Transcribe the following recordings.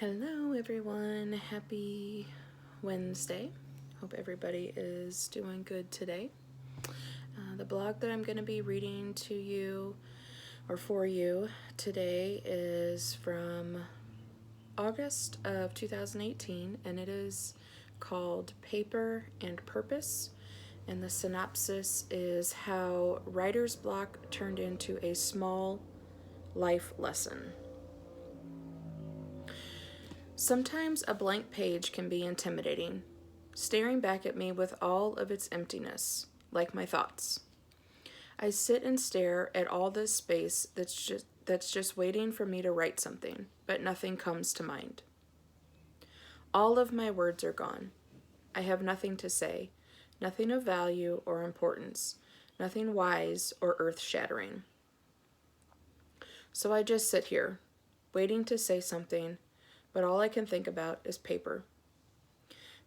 Hello everyone, happy Wednesday. Hope everybody is doing good today. The blog that I'm going to be reading to you or for you today is from August of 2018, and it is called Paper and Purpose. And the synopsis is how writer's block turned into a small life lesson. Sometimes a blank page can be intimidating, staring back at me with all of its emptiness, like my thoughts. I sit and stare at all this space that's just waiting for me to write something, but nothing comes to mind. All of my words are gone. I have nothing to say, nothing of value or importance, nothing wise or earth-shattering. So I just sit here, waiting to say something, but all I can think about is paper.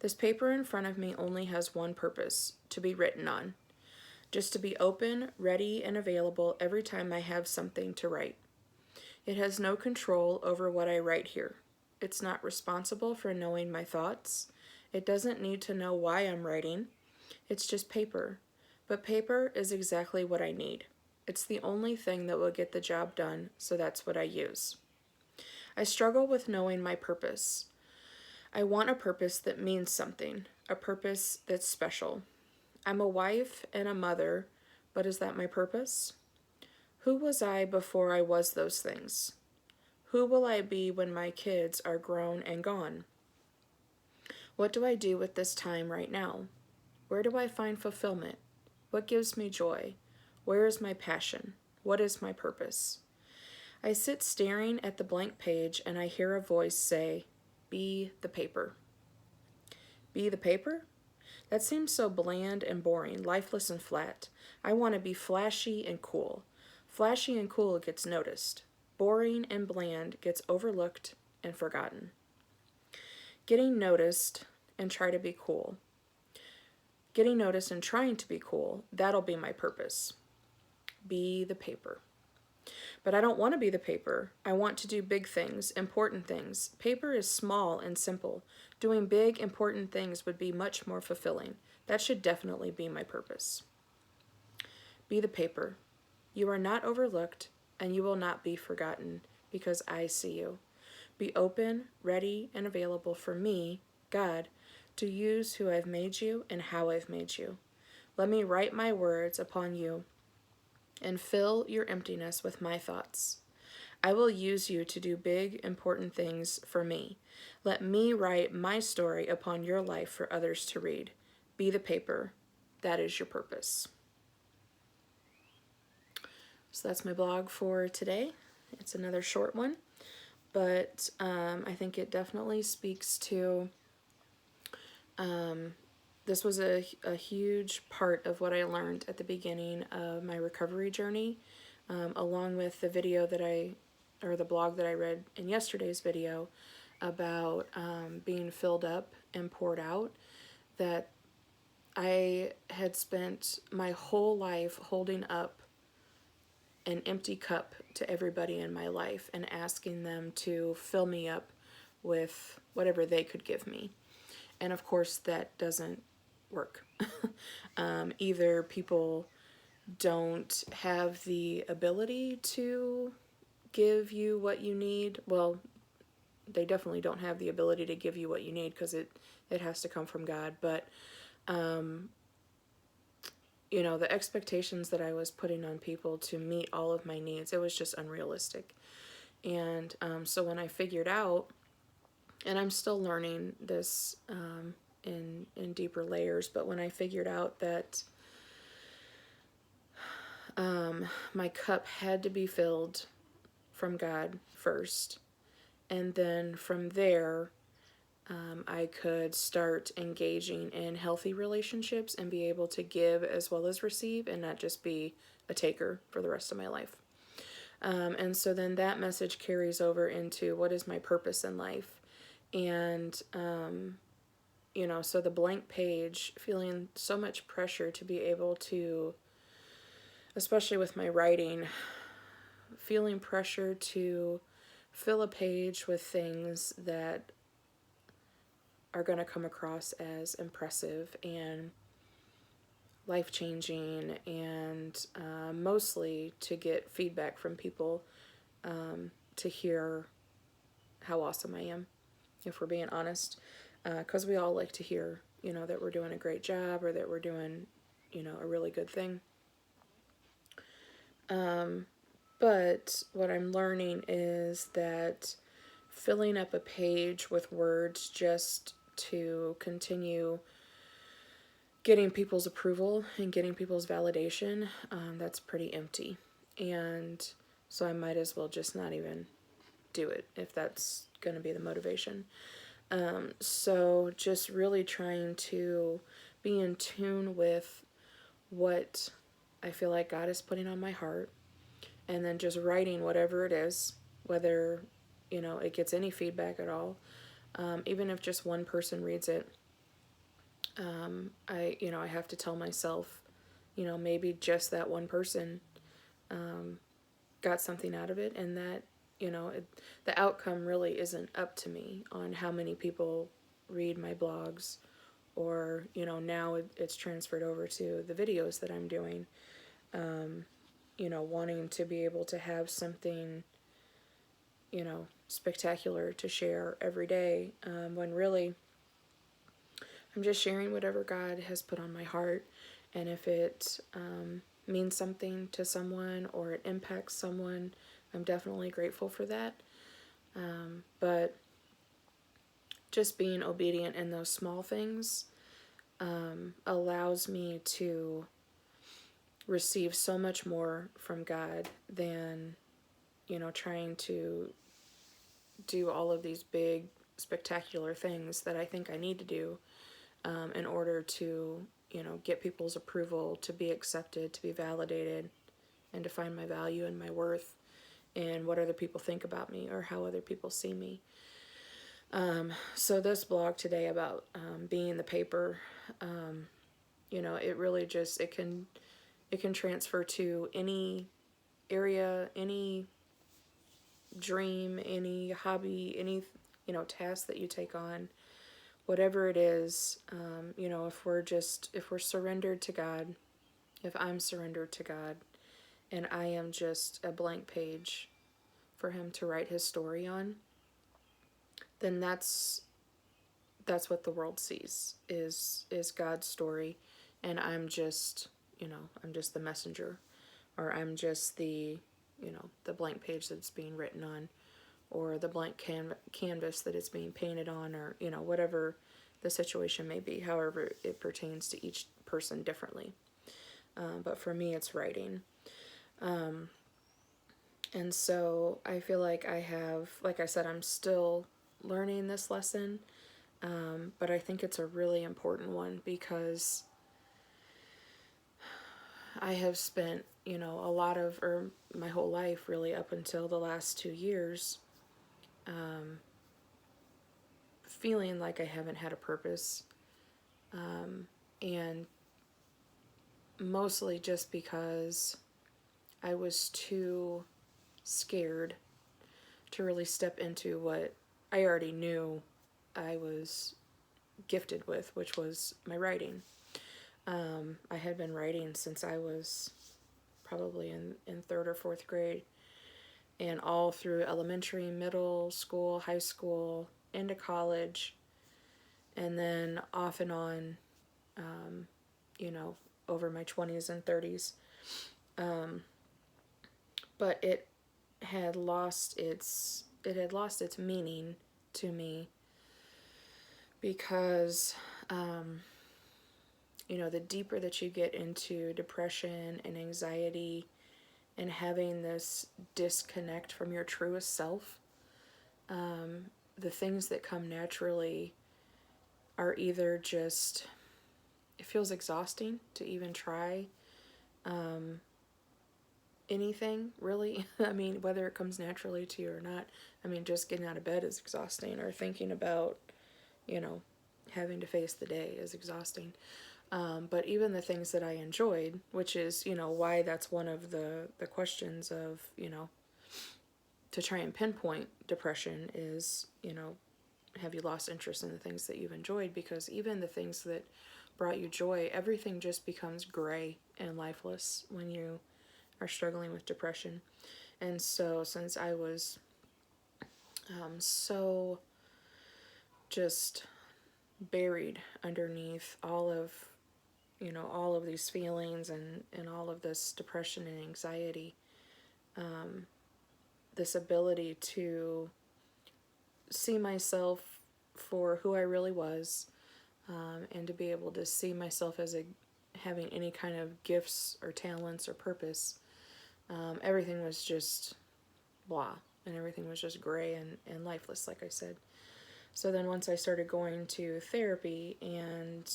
This paper in front of me only has one purpose: to be written on. Just to be open, ready, and available every time I have something to write. It has no control over what I write here. It's not responsible for knowing my thoughts. It doesn't need to know why I'm writing. It's just paper. But paper is exactly what I need. It's the only thing that will get the job done, so that's what I use. I struggle with knowing my purpose. I want a purpose that means something, a purpose that's special. I'm a wife and a mother, but is that my purpose? Who was I before I was those things? Who will I be when my kids are grown and gone? What do I do with this time right now? Where do I find fulfillment? What gives me joy? Where is my passion? What is my purpose? I sit staring at the blank page and I hear a voice say, "Be the paper." Be the paper? That seems so bland and boring, lifeless and flat. I want to be flashy and cool. Flashy and cool gets noticed. Boring and bland gets overlooked and forgotten. Getting noticed and try to be cool. Getting noticed and trying to be cool, that'll be my purpose. Be the paper. But I don't want to be the paper. I want to do big things, important things. Paper is small and simple. Doing big, important things would be much more fulfilling. That should definitely be my purpose. Be the paper. You are not overlooked, and you will not be forgotten, because I see you. Be open, ready, and available for me, God, to use who I've made you and how I've made you. Let me write my words upon you and fill your emptiness with my thoughts. I will use you to do big, important things for me. Let me write my story upon your life for others to read. Be the paper. That is your purpose. So that's my blog for today. It's another short one, but I think it definitely speaks to this was a huge part of what I learned at the beginning of my recovery journey, along with the video the blog that I read in yesterday's video about being filled up and poured out, that I had spent my whole life holding up an empty cup to everybody in my life and asking them to fill me up with whatever they could give me. And of course, that doesn't work. Either people don't have the ability to give you what you need. Well, they definitely don't have the ability to give you what you need, because it has to come from God. But, you know, the expectations that I was putting on people to meet all of my needs, it was just unrealistic. And so when I figured out, and I'm still learning this in deeper layers, but when I figured out that my cup had to be filled from God first, and then from there I could start engaging in healthy relationships and be able to give as well as receive, and not just be a taker for the rest of my life. And so then that message carries over into what is my purpose in life. And you know, so the blank page, feeling so much pressure to be able to, especially with my writing, feeling pressure to fill a page with things that are going to come across as impressive and life-changing, and mostly to get feedback from people, to hear how awesome I am, if we're being honest, because we all like to hear, that we're doing a great job, or that we're doing, a really good thing. But what I'm learning is that filling up a page with words just to continue getting people's approval and getting people's validation, that's pretty empty. And so I might as well just not even do it if that's going to be the motivation. So just really trying to be in tune with what I feel like God is putting on my heart, and then just writing whatever it is, whether, it gets any feedback at all. Even if just one person reads it, I have to tell myself, maybe just that one person got something out of it, and that, the outcome really isn't up to me on how many people read my blogs, or, now it's transferred over to the videos that I'm doing. Wanting to be able to have something, spectacular to share every day, when really I'm just sharing whatever God has put on my heart. And if it means something to someone, or it impacts someone, I'm definitely grateful for that. But just being obedient in those small things allows me to receive so much more from God than, trying to do all of these big, spectacular things that I think I need to do in order to, get people's approval, to be accepted, to be validated, and to find my value and my worth in what other people think about me or how other people see me. So this blog today about being the paper, it really just, it can transfer to any area, any dream, any hobby, any, task that you take on, whatever it is. If we're surrendered to God, if I'm surrendered to God, and I am just a blank page for Him to write His story on, then that's what the world sees, is God's story, and I'm just, I'm just the messenger, or I'm just the, the blank page that's being written on, or the blank canvas that it's being painted on, or, whatever the situation may be, however it pertains to each person differently. But for me, it's writing. And so I feel like like I said, I'm still learning this lesson, but I think it's a really important one, because I have spent, or my whole life really up until the last 2 years, feeling like I haven't had a purpose, and mostly just because I was too scared to really step into what I already knew I was gifted with, which was my writing. I had been writing since I was probably in third or fourth grade, and all through elementary, middle school, high school, into college, and then off and on, over my 20s and 30s. But it had lost its meaning to me, because the deeper that you get into depression and anxiety and having this disconnect from your truest self, the things that come naturally are either just, it feels exhausting to even try anything, really. I mean, whether it comes naturally to you or not. I mean, just getting out of bed is exhausting, or thinking about, having to face the day is exhausting. But even the things that I enjoyed, which is, why that's one of the questions of, to try and pinpoint depression is, you know, have you lost interest in the things that you've enjoyed? Because even the things that brought you joy, everything just becomes gray and lifeless when you are struggling with depression. And so since I was so just buried underneath all of, you know, all of these feelings and all of this depression and anxiety, this ability to see myself for who I really was, and to be able to see myself as having any kind of gifts or talents or purpose, everything was just blah, and everything was just gray and lifeless, like I said. So then once I started going to therapy, and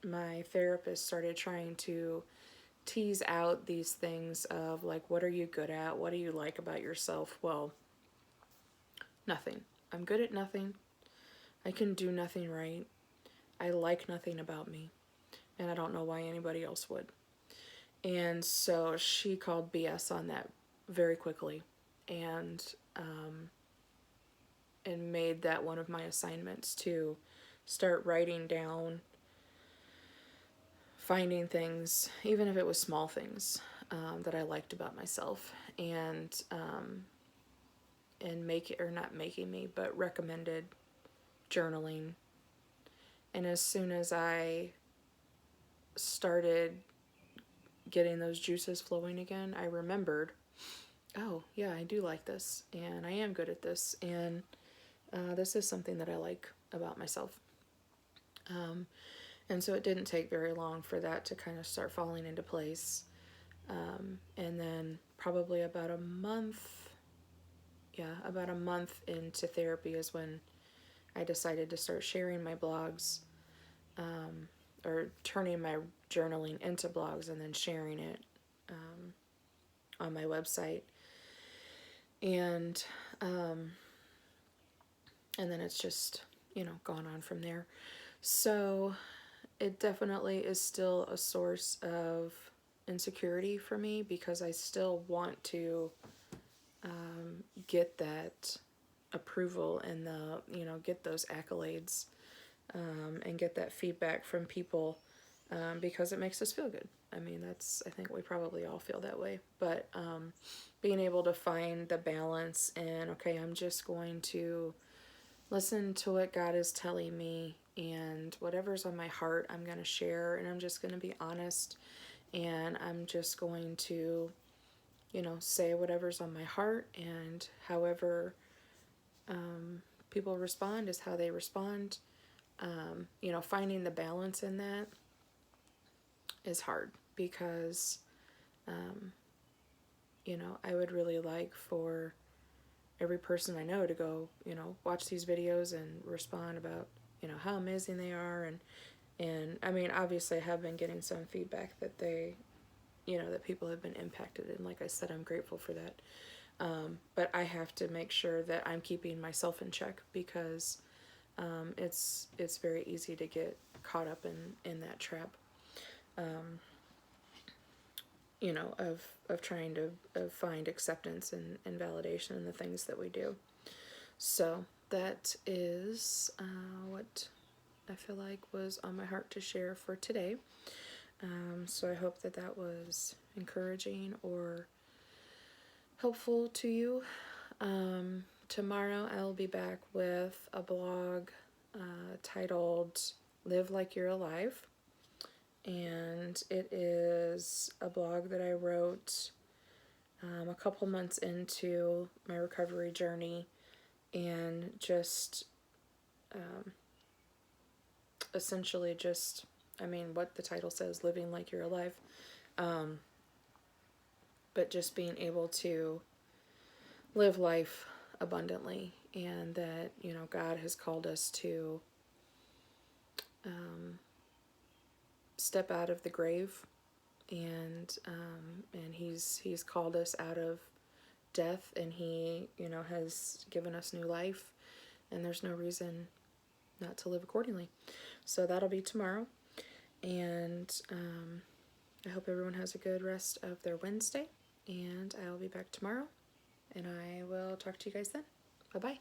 my therapist started trying to tease out these things of like, what are you good at? What do you like about yourself? Well, nothing. I'm good at nothing. I can do nothing right. I like nothing about me. And I don't know why anybody else would. And so she called BS on that very quickly, and made that one of my assignments to start writing down, finding things, even if it was small things, that I liked about myself, and make it, or not making me, but recommended journaling. And as soon as I started getting those juices flowing again, I remembered, oh yeah, I do like this, and I am good at this, and this is something that I like about myself. And so it didn't take very long for that to kind of start falling into place. And then probably about a month into therapy is when I decided to start sharing my blogs, or turning my journaling into blogs and then sharing it on my website. And then it's just, you know, gone on from there. So it definitely is still a source of insecurity for me, because I still want to get that approval and get those accolades, and get that feedback from people, because it makes us feel good. I mean, I think we probably all feel that way. But being able to find the balance, and okay, I'm just going to listen to what God is telling me, and whatever's on my heart, I'm going to share, and I'm just going to be honest, and I'm just going to, say whatever's on my heart, and however people respond is how they respond. Finding the balance in that is hard, because, I would really like for every person I know to go, watch these videos and respond about, how amazing they are. And I mean, obviously I have been getting some feedback that that people have been impacted. And like I said, I'm grateful for that. But I have to make sure that I'm keeping myself in check, because it's very easy to get caught up in that trap, of trying to find acceptance and validation in the things that we do. So that is what I feel like was on my heart to share for today. So I hope that was encouraging or helpful to you. Tomorrow I'll be back with a blog titled Live Like You're Alive. And it is a blog that I wrote a couple months into my recovery journey, and just essentially just, what the title says, living like you're alive. But just being able to live life abundantly, and that, God has called us to step out of the grave, and he's called us out of death, and he, has given us new life, and there's no reason not to live accordingly. So that'll be tomorrow, and I hope everyone has a good rest of their Wednesday, and I'll be back tomorrow. And I will talk to you guys then. Bye-bye.